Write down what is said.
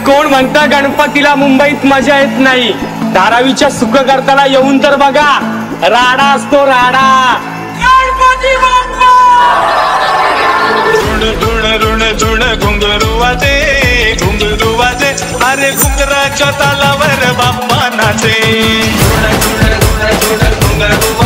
कोण म्हणतं गणपतीला मुंबईत मजा येत नाही? धारावीच्या सुख करताना येऊन तर बघा, राडा असतो राडा. गणपती बाप्पा. धुण घुंगरू वाजे, घुंगरू वाजे, अरे घुंगराच्या तालावर बाप्पा नाचे. धुण घुंगरू